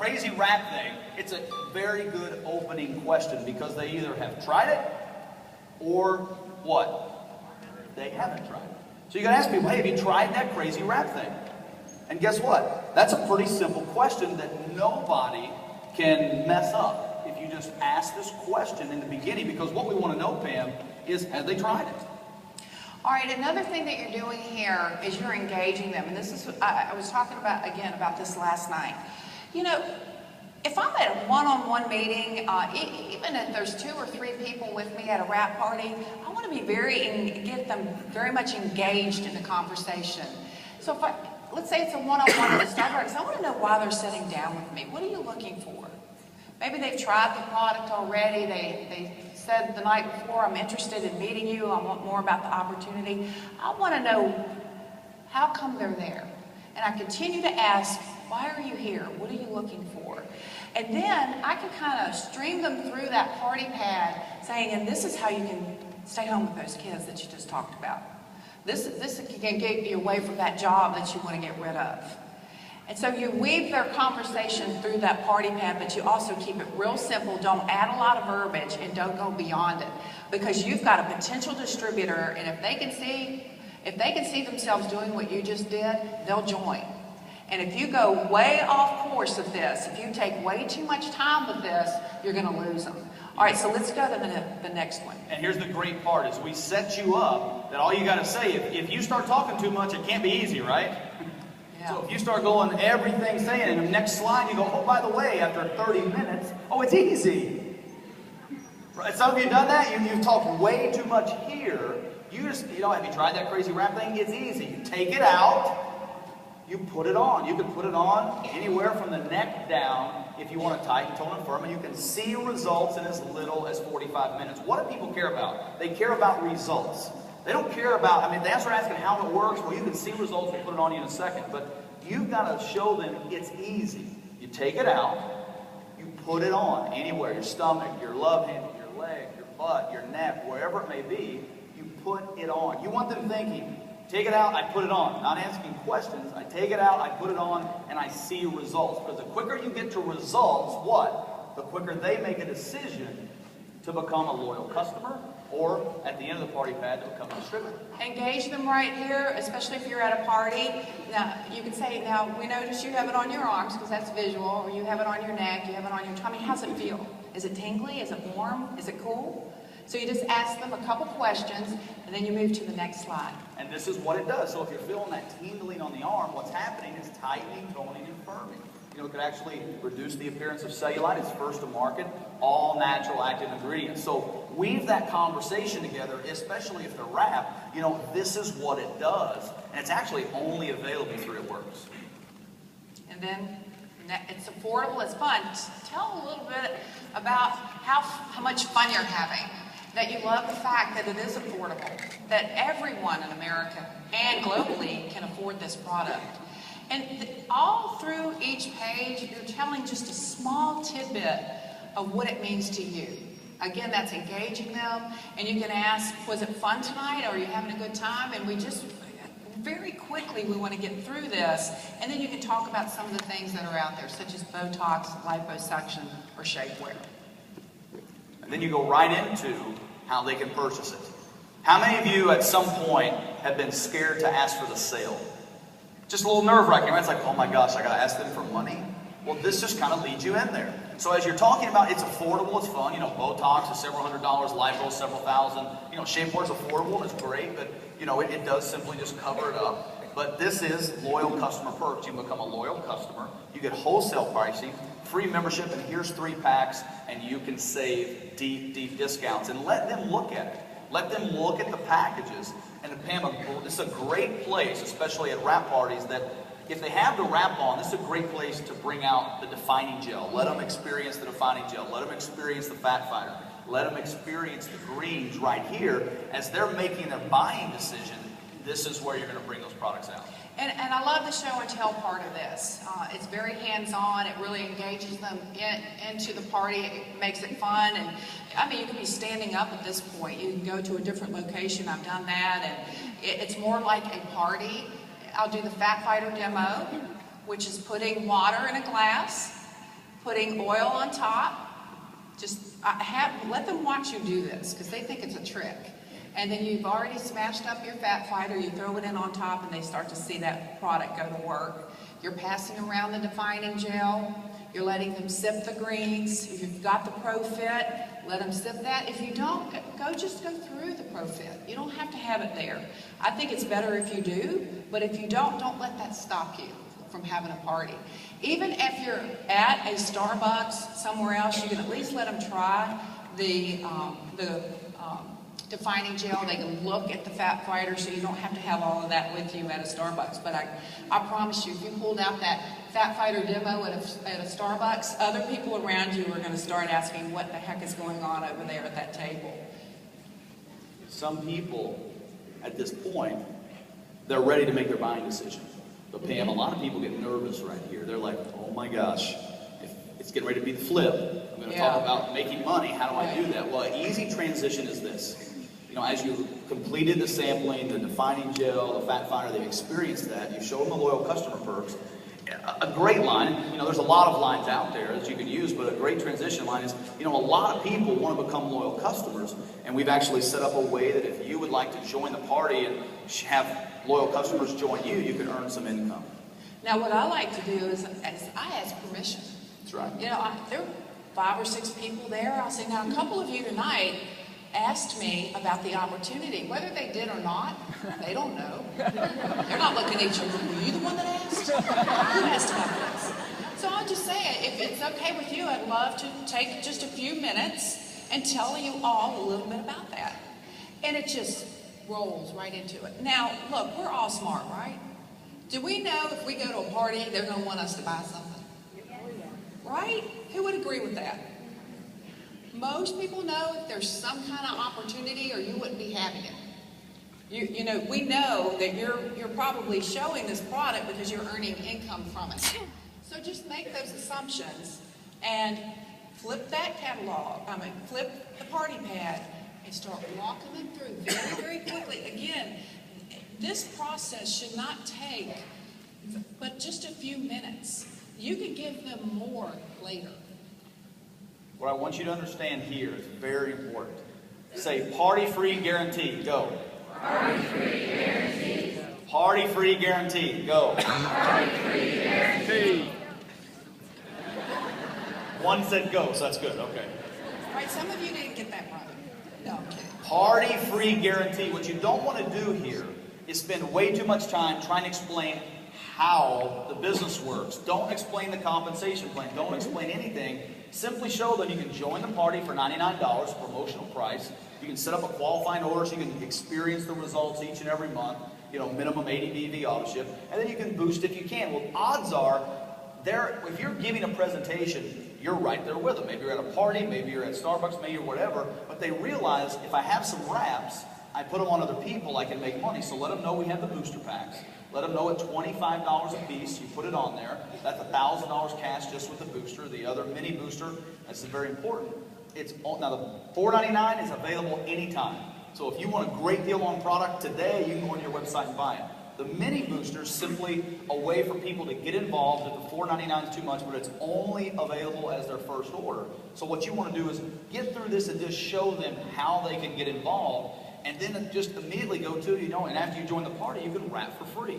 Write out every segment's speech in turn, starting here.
crazy wrap thing, it's a very good opening question because they either have tried it or what? They haven't tried it. So you got to ask people, hey, have you tried that crazy wrap thing? And guess what? That's a pretty simple question that nobody can mess up if you just ask this question in the beginning, because what we want to know, Pam, is have they tried it? All right, another thing that you're doing here is you're engaging them. And this is, I was talking about this last night. You know, if I'm at a one-on-one meeting, even if there's 2 or 3 people with me at a wrap party, I want to be get them very much engaged in the conversation. So if let's say it's a one-on-one at a Starbucks, I want to know why they're sitting down with me. What are you looking for? Maybe they've tried the product already. They said the night before, I'm interested in meeting you. I want more about the opportunity. I want to know how come they're there. And I continue to ask, why are you here? What are you looking for? And then I can kind of stream them through that party pad saying, and this is how you can stay home with those kids that you just talked about. This can get you away from that job that you want to get rid of. And so you weave their conversation through that party pad, but you also keep it real simple. Don't add a lot of verbiage and don't go beyond it, because you've got a potential distributor, and if they can see themselves doing what you just did, they'll join. And if you go way off course of this, if you take way too much time with this, you're going to lose them. All right, so let's go to the next one. And here's the great part is we set you up that all you got to say, if you start talking too much, it can't be easy, right? Yeah. So if you start going everything saying, and the next slide you go, oh, by the way, after 30 minutes, oh, it's easy. Right? Some of you have done that. You've talked way too much here. You know, have you tried that crazy wrap thing? It's easy. You take it out. You put it on. You can put it on anywhere from the neck down if you want to tighten, tone, and firm, and you can see results in as little as 45 minutes. What do people care about? They care about results. They don't care about, I mean, they answer asking how it works. Well, you can see results and put it on you in a second, but you've got to show them it's easy. You take it out, you put it on anywhere, your stomach, your love handle, your leg, your butt, your neck, wherever it may be, you put it on. You want them thinking, take it out, I put it on. Not asking questions. I take it out, I put it on, and I see results. Because the quicker you get to results, what? The quicker they make a decision to become a loyal customer, or at the end of the party pad, to become a distributor. Engage them right here, especially if you're at a party. Now, you can say, now, we notice you have it on your arms, because that's visual, or you have it on your neck, you have it on your tummy. How's it feel? Is it tingly? Is it warm? Is it cool? So you just ask them a couple questions, and then you move to the next slide. And this is what it does. So if you're feeling that tingling on the arm, what's happening is tightening, toning, and firming. You know, it could actually reduce the appearance of cellulite. It's first to market, all natural active ingredients. So weave that conversation together, especially if they're wrapped. You know, this is what it does. And it's actually only available through It Works. And then it's affordable, it's fun. Tell a little bit about how much fun you're having. That you love the fact that it is affordable, that everyone in America and globally can afford this product. And all through each page, you're telling just a small tidbit of what it means to you. Again, that's engaging them, and you can ask, was it fun tonight, or are you having a good time? And we just, very quickly, we want to get through this, and then you can talk about some of the things that are out there, such as Botox, liposuction, or shapewear. And then you go right into how they can purchase it. How many of you at some point have been scared to ask for the sale? Just a little nerve-wracking, right? It's like, oh my gosh, I got to ask them for money? Well, this just kind of leads you in there. So as you're talking about, it's affordable, it's fun. You know, Botox is several $100, lipo several thousand. You know, shapewear is affordable and it's great, but you know, it does simply just cover it up. But this is loyal customer perks. You become a loyal customer. You get wholesale pricing, free membership, and here's 3 packs, and you can save deep, deep discounts. And let them look at it. Let them look at the packages. And Pam, this is a great place, especially at wrap parties, that if they have the wrap on, this is a great place to bring out the defining gel. Let them experience the defining gel. Let them experience the fat fighter. Let them experience the greens right here. As they're making their buying decision, this is where you're going to bring those products out. And I love the show and tell part of this. It's very hands-on. It really engages them into the party. It makes it fun. And I mean, you can be standing up at this point. You can go to a different location. I've done that. And it's more like a party. I'll do the Fat Fighter demo, which is putting water in a glass, putting oil on top. Just let them watch you do this because they think it's a trick. And then you've already smashed up your fat fighter, you throw it in on top and they start to see that product go to work. You're passing around the defining gel. You're letting them sip the greens. If you've got the Pro-Fit, let them sip that. If you don't, just go through the Pro-Fit. You don't have to have it there. I think it's better if you do, but if you don't let that stop you from having a party. Even if you're at a Starbucks somewhere else, you can at least let them try the defining gel. They can look at the fat fighter, so you don't have to have all of that with you at a Starbucks. But I promise you, if you pulled out that fat fighter demo at a Starbucks, other people around you are going to start asking what the heck is going on over there at that table. Some people, at this point, they're ready to make their buying decision. But Pam, a lot of people get nervous right here. They're like, oh my gosh, if it's getting ready to be the flip. I'm going to talk about making money. How do I do that? Well, an easy transition is this. You know, as you completed the sampling, the defining gel, the fat finder, they've experienced that. You show them the loyal customer perks. A great line, you know, there's a lot of lines out there that you can use, but a great transition line is, you know, a lot of people want to become loyal customers, and we've actually set up a way that if you would like to join the party and have loyal customers join you, you can earn some income. Now, what I like to do is I ask permission. That's right. You know, there are 5 or 6 people there. I'll say, now, a couple of you tonight asked me about the opportunity. Whether they did or not, they don't know. They're not looking at each other. Were you the one that asked? Who asked about this? So I'll just say it. If it's okay with you, I'd love to take just a few minutes and tell you all a little bit about that. And it just rolls right into it. Now, look, we're all smart, right? Do we know if we go to a party, they're going to want us to buy something? Right? Who would agree with that? Most people know if there's some kind of opportunity or you wouldn't be having it. You know, we know that you're probably showing this product because you're earning income from it. So just make those assumptions and flip that catalog, flip the party pad and start walking them through very, very quickly. Again, this process should not take but just a few minutes. You can give them more later. What I want you to understand here is very important. Say, party-free guarantee. Go. Party-free guarantee. Party-free guarantee. Go. Party-free guarantee. One said go, so that's good. Okay. All right, some of you didn't get that right. No, I'm kidding. Party-free guarantee. What you don't want to do here is spend way too much time trying to explain how the business works. Don't explain the compensation plan. Don't explain anything. Simply show them you can join the party for $99, promotional price. You can set up a qualifying order so you can experience the results each and every month. You know, minimum 80 BV auto ship. And then you can boost if you can. Well, odds are, if you're giving a presentation, you're right there with them. Maybe you're at a party, maybe you're at Starbucks, maybe you're whatever. But they realize if I have some wraps, I put them on other people, I can make money. So let them know we have the booster packs. Let them know at $25 a piece, you put it on there. That's $1,000 cash just with the booster. The other mini booster, this is very important. Now the $4.99 is available anytime. So if you want a great deal on product today, you can go on your website and buy it. The mini booster is simply a way for people to get involved. If the $4.99 is too much, but it's only available as their first order. So what you want to do is get through this and just show them how they can get involved. And then just immediately go to, you know, and after you join the party, you can wrap for free.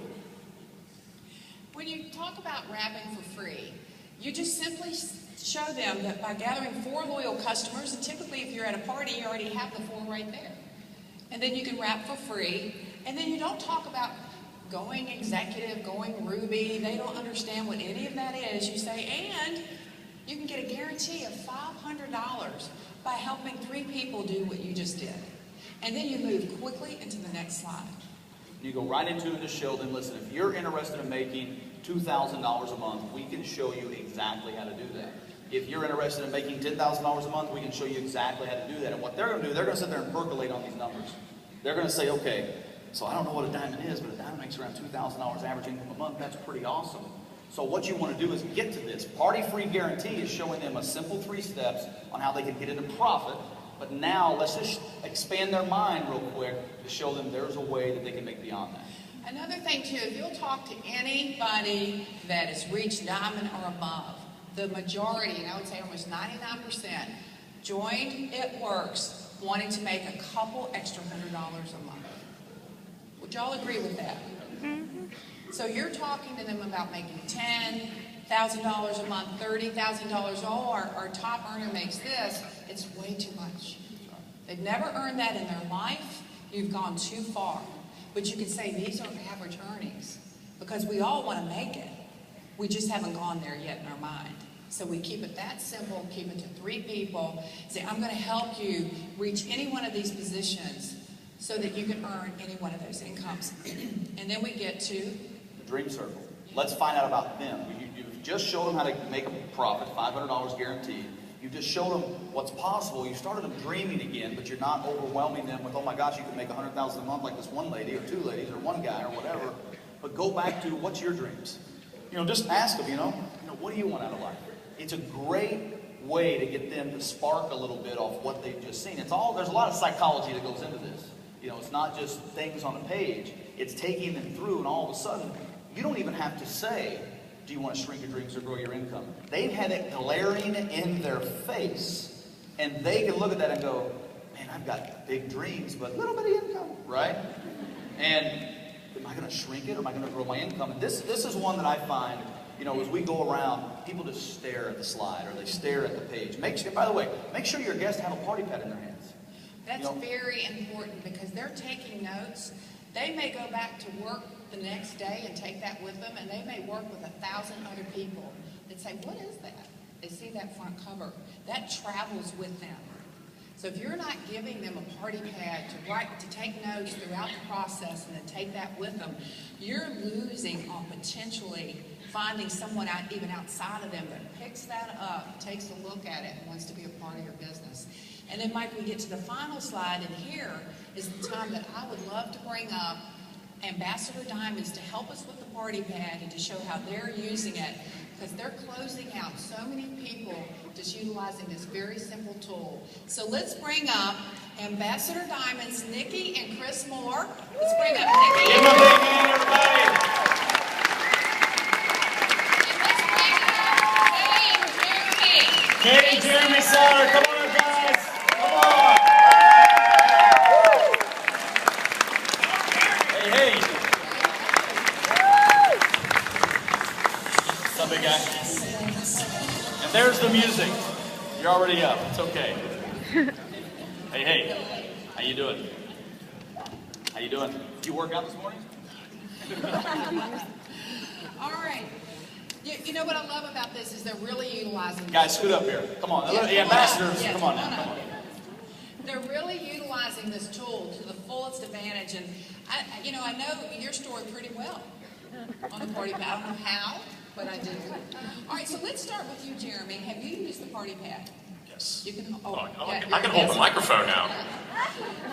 When you talk about wrapping for free, you just simply show them that by gathering 4 loyal customers, and typically if you're at a party, you already have the 4 right there. And then you can wrap for free. And then you don't talk about going executive, going Ruby. They don't understand what any of that is. You say, and you can get a guarantee of $500 by helping 3 people do what you just did. And then you move quickly into the next slide. You go right into it and just show them, listen, if you're interested in making $2,000 a month, we can show you exactly how to do that. If you're interested in making $10,000 a month, we can show you exactly how to do that. And what they're going to do, they're going to sit there and percolate on these numbers. They're going to say, okay, so I don't know what a diamond is, but a diamond makes around $2,000 average income a month. That's pretty awesome. So what you want to do is get to this. Party-free guarantee is showing them a simple 3 steps on how they can get into profit. But now let's just expand their mind real quick to show them there's a way that they can make beyond that. Another thing too, if you'll talk to anybody that has reached diamond or above, the majority, and I would say almost 99%, joined It Works wanting to make a couple extra $100 a month. Would y'all agree with that? So you're talking to them about making $10,000 a month, $30,000. Oh, our top earner makes this. It's way too much. They've never earned that in their life. You've gone too far. But you could say these are average earnings because we all want to make it. We just haven't gone there yet in our mind. So we keep it that simple, keep it to 3 people, say, I'm going to help you reach any one of these positions so that you can earn any one of those incomes. And then we get to the dream circle. Let's find out about them. You've just showed them how to make a profit, $500 guaranteed. You've just showed them what's possible. You started them dreaming again, but you're not overwhelming them with, oh my gosh, you can make $100,000 a month like this one lady or 2 ladies or one guy or whatever. But go back to, what's your dreams? Just ask them, what do you want out of life? It's a great way to get them to spark a little bit off what they've just seen. There's a lot of psychology that goes into this. It's not just things on a page. It's taking them through, and all of a sudden, you don't even have to say, do you want to shrink your dreams or grow your income? They've had it glaring in their face, and they can look at that and go, man, I've got big dreams, but a little bit of income, right? And am I going to shrink it, or am I going to grow my income? And this is one that I find, as we go around, people just stare at the slide, or they stare at the page. By the way, make sure your guests have a party pad in their hands. That's very important because they're taking notes. They may go back to work the next day and take that with them, and they may work with 1,000 other people that say, what is that? They see that front cover. That travels with them. So if you're not giving them a party pad to take notes throughout the process and then take that with them, you're losing on potentially finding someone even outside of them that picks that up, takes a look at it, and wants to be a part of your business. And then, Mike, we get to the final slide, and here is the time that I would love to bring up Ambassador Diamonds to help us with the party pad and to show how they're using it, because they're closing out so many people just utilizing this very simple tool. So let's bring up Ambassador Diamonds, Nikki and Chris Moore. Let's bring up Nikki. Give them a big hand, everybody. And let's bring up Kay and Jeremy. Kay and Jeremy Sowder, come on, guys. Come on. Hey. What's up, big guy? And there's the music. You're already up. It's okay. Hey. How you doing? Did you work out this morning? All right. You know what I love about this is they're really utilizing this. Guys, scoot up here. Come on. Yeah, The ambassadors, yes, come on now. Come on. They're really utilizing this tool to the fullest advantage. And, I know your store pretty well on the party pad. I don't know how, but I do. All right, so let's start with you, Jeremy. Have you used the party pad? Yes. You can. I can hold the microphone now.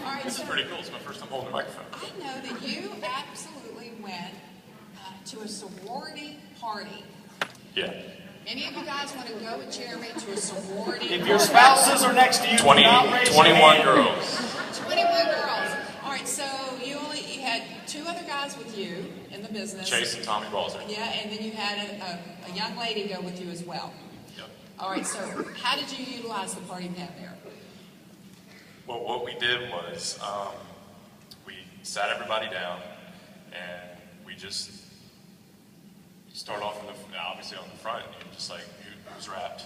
All right, This is pretty cool. It's my first time holding the microphone. I know that you absolutely went to a sorority party. Yeah. Any of you guys want to go with Jeremy to a sorority party? If your spouses are next to you, 21 girls. 21 girls. All right, so you had 2 other guys with you in the business. Chase and Tommy Balzer. Yeah, and then you had a young lady go with you as well. Yep. All right, so how did you utilize the party pad there? Well, what we did was we sat everybody down and we just start off obviously on the front. You're just like, who's wrapped?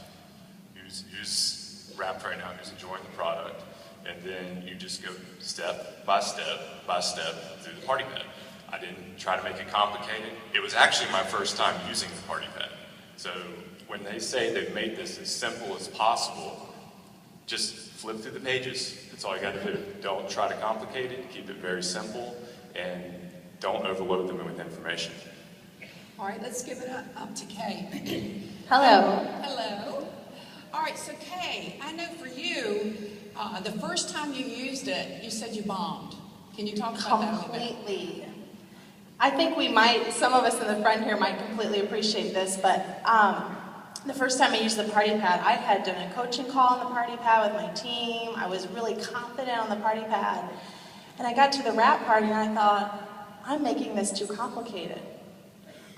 Who's wrapped right now? Who's enjoying the product? And then you just go step by step by step through the party pad. I didn't try to make it complicated. It was actually my first time using the party pad. So when they say they've made this as simple as possible, just flip through the pages. That's all you got to do. Don't try to complicate it. Keep it very simple, and don't overload them with information. All right, let's give it up to Kay. Hello. Hello. All right, so Kay, I know for you, the first time you used it, you said you bombed. Can you talk about that a little bit? Completely. I think some of us in the front here might completely appreciate this, but the first time I used the party pad, I had done a coaching call on the party pad with my team. I was really confident on the party pad. And I got to the wrap party and I thought, I'm making this too complicated.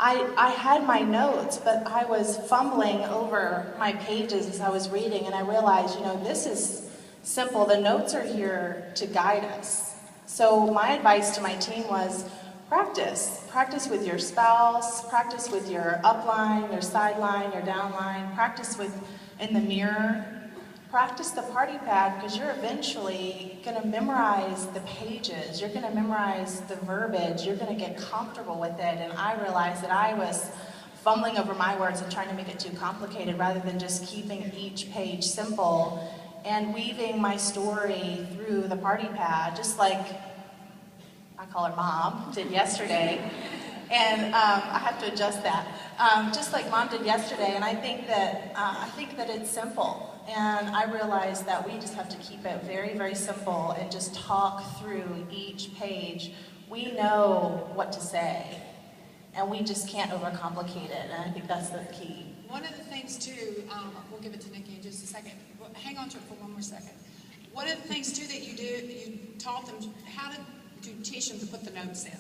I had my notes, but I was fumbling over my pages as I was reading, and I realized, this is simple. The notes are here to guide us. So my advice to my team was practice. Practice with your spouse, practice with your upline, your sideline, your downline, practice in the mirror. Practice the party pad, because you're eventually going to memorize the pages. You're going to memorize the verbiage. You're going to get comfortable with it. And I realized that I was fumbling over my words and trying to make it too complicated rather than just keeping each page simple and weaving my story through the party pad, just like I call her Mom did yesterday. And I have to adjust that. Just like Mom did yesterday, and I think that it's simple. And I realized that we just have to keep it very, very simple and just talk through each page. We know what to say, and we just can't overcomplicate it. And I think that's the key. One of the things too, we'll give it to Nikki in just a second. Hang on to it for one more second. One of the things too that you taught them, how did you teach them to put the notes in?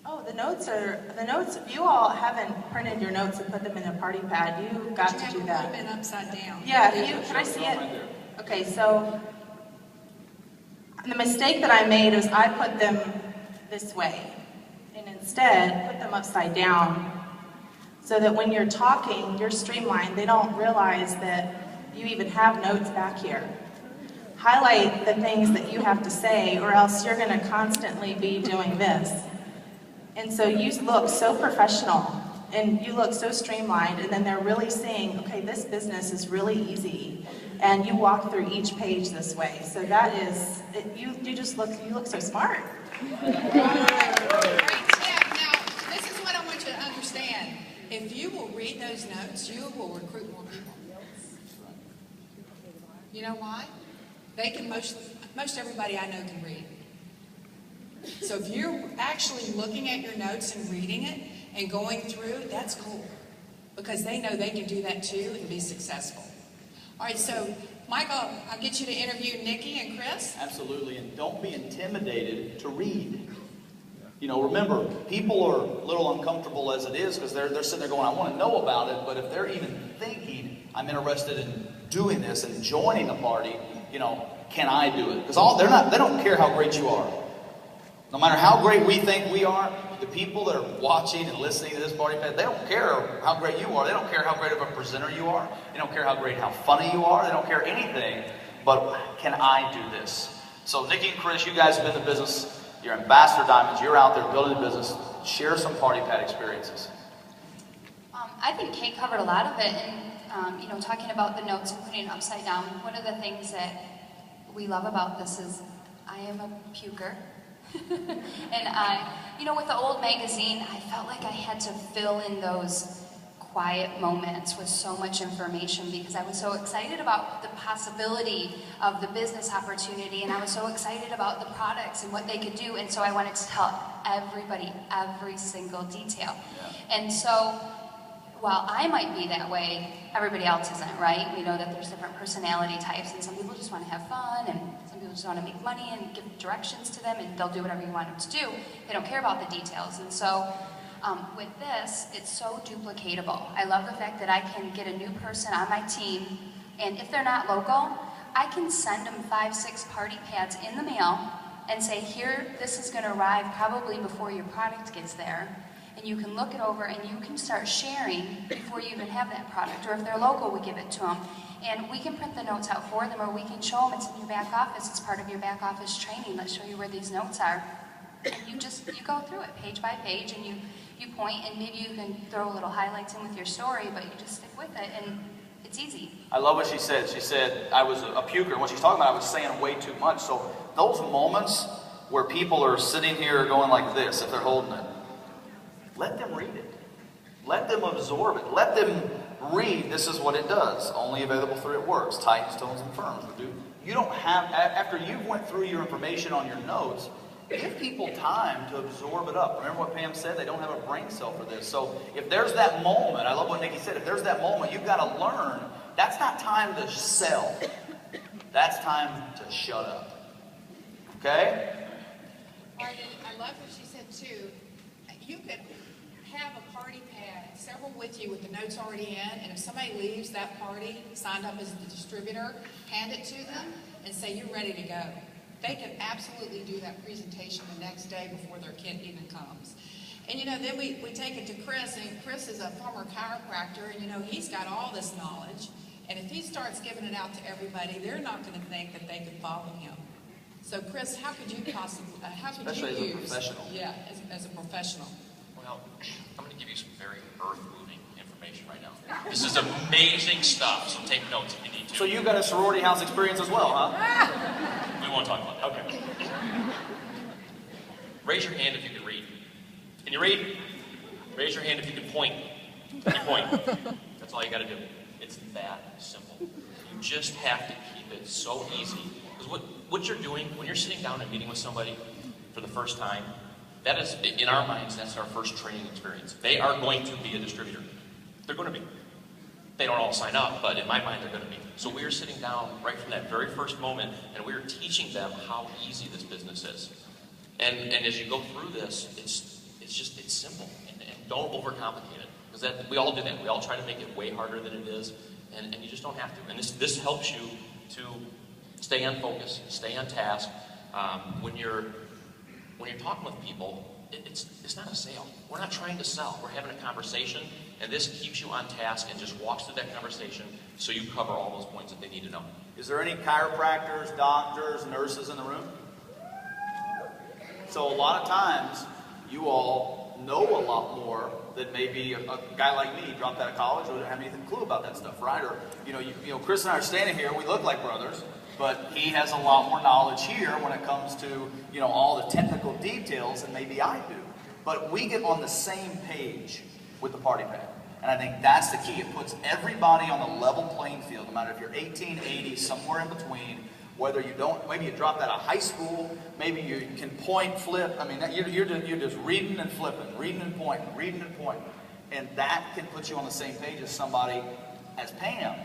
Oh, the notes, if you all haven't printed your notes and put them in a party pad, you've got to do that. Put them in upside down. Yeah, can I see it? Okay, so the mistake that I made was I put them this way, and instead put them upside down, so that when you're talking, you're streamlined. They don't realize that you even have notes back here. Highlight the things that you have to say, or else you're going to constantly be doing this. And so you look so professional, and you look so streamlined, and then they're really seeing, okay, this business is really easy, and you walk through each page this way. So that is, you look so smart. Great tip. Now, this is what I want you to understand. If you will read those notes, you will recruit more people. You know why? They can most everybody I know can read. So if you're actually looking at your notes and reading it and going through, that's cool. Because they know they can do that too and be successful. All right, so Michael, I'll get you to interview Nikki and Chris. Absolutely, and don't be intimidated to read. Remember, people are a little uncomfortable as it is because they're sitting there going, I want to know about it, but if they're even thinking, I'm interested in doing this and joining the party, can I do it? Because they don't care how great you are. No matter how great we think we are, the people that are watching and listening to this party pad, they don't care how great you are. They don't care how great of a presenter you are. They don't care how funny you are. They don't care anything. But can I do this? So Nikki and Chris, you guys have been in the business. You're Ambassador Diamonds. You're out there building the business. Share some party pad experiences. I think Kate covered a lot of it, and talking about the notes and putting it upside down. One of the things that we love about this is I am a puker. And with the old magazine, I felt like I had to fill in those quiet moments with so much information because I was so excited about the possibility of the business opportunity, and I was so excited about the products and what they could do, and so I wanted to tell everybody every single detail. Yeah. And so while I might be that way, everybody else isn't, right? We know that there's different personality types, and some people just want to have fun, and some people just want to make money and give directions to them, and they'll do whatever you want them to do. They don't care about the details. And so with this, it's so duplicatable. I love the fact that I can get a new person on my team, and if they're not local, I can send them 5-6 party pads in the mail and say, here, this is going to arrive probably before your product gets there. And you can look it over and you can start sharing before you even have that product. Or if they're local, we give it to them. And we can print the notes out for them, or we can show them it's in your back office. It's part of your back office training. Let's show you where these notes are. And you go through it page by page, and you point, and maybe you can throw little highlights in with your story, but you just stick with it, and it's easy. I love what she said. She said, I was a puker. And what she's talking about, I was saying way too much. So those moments where people are sitting here going like this, if they're holding it, let them read it. Let them absorb it. Let them read, this is what it does. Only available through it works. Titan, stones, and firms. You don't have, after you've went through your information on your notes, give people time to absorb it up. Remember what Pam said? They don't have a brain cell for this. So if there's that moment, I love what Nikki said, if there's that moment, you've got to learn. That's not time to sell. That's time to shut up. Okay? Marty, I love what she said too. You could have a party pad, several with you with the notes already in, and if somebody leaves that party, signed up as the distributor, hand it to them and say, you're ready to go. They can absolutely do that presentation the next day before their kid even comes. And then we take it to Chris, and Chris is a former chiropractor, and he's got all this knowledge. And if he starts giving it out to everybody, they're not going to think that they can follow him. So Chris, how could you possibly, Especially as a professional. Yeah, as a professional. Well, I'm going to give you some very earth-moving information right now. This is amazing stuff, so take notes if you need to. So you got a sorority house experience as well, huh? We won't talk about that. Okay. Raise your hand if you can read. Can you read? Raise your hand if you can point. Can you point? That's all you got to do. It's that simple. You just have to keep it so easy. Because what you're doing when you're sitting down and meeting with somebody for the first time, that is, in our minds, that's our first training experience. They are going to be a distributor. They're going to be. They don't all sign up, but in my mind, they're going to be. So we are sitting down right from that very first moment, and we are teaching them how easy this business is. And as you go through this, it's simple, and don't overcomplicate it, because we all do that. We all try to make it way harder than it is, and you just don't have to. And this helps you to stay on focus, stay on task. When you're talking with people, it's not a sale. We're not trying to sell. We're having a conversation, and this keeps you on task and just walks through that conversation so you cover all those points that they need to know. Is there any chiropractors, doctors, nurses in the room? So a lot of times, you all know a lot more than maybe a guy like me, dropped out of college, wouldn't have anything clue about that stuff, right? Or Chris and I are standing here, we look like brothers, but he has a lot more knowledge here when it comes to all the technical details than maybe I do. But we get on the same page with the party pad. And I think that's the key. It puts everybody on a level playing field, no matter if you're 18, 80, somewhere in between, whether you don't, maybe you dropped out of high school, maybe you can point, flip. I mean, you're just reading and flipping, reading and pointing, reading and pointing. And that can put you on the same page as somebody, as Pam,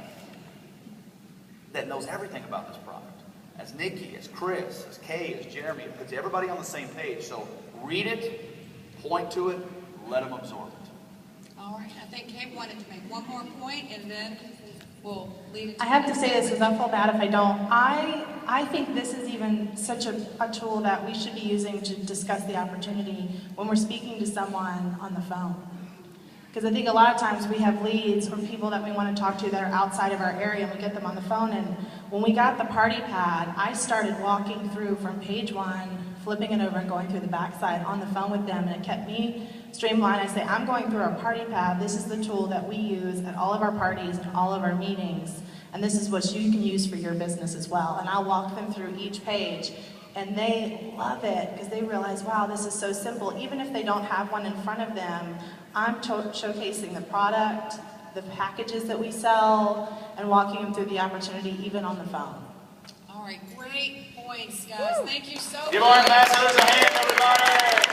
that knows everything about this product. As Nikki, as Chris, as Kay, as Jeremy. It puts everybody on the same page. So read it, point to it, let them absorb it. All right, I think Kay wanted to make one more point, and then we'll leave it to I have to say this because I feel bad if I don't. I think this is even such a tool that we should be using to discuss the opportunity when we're speaking to someone on the phone. Because I think a lot of times we have leads or people that we want to talk to that are outside of our area, and we get them on the phone. And when we got the party pad, I started walking through from page 1, flipping it over and going through the backside on the phone with them, and it kept me streamlined. I say, I'm going through our party pad. This is the tool that we use at all of our parties and all of our meetings, and this is what you can use for your business as well. And I'll walk them through each page, and they love it because they realize, wow, this is so simple. Even if they don't have one in front of them, I'm showcasing the product, the packages that we sell, and walking them through the opportunity even on the phone. All right, great points, guys. Thank you so much. Give our ambassadors a hand, everybody.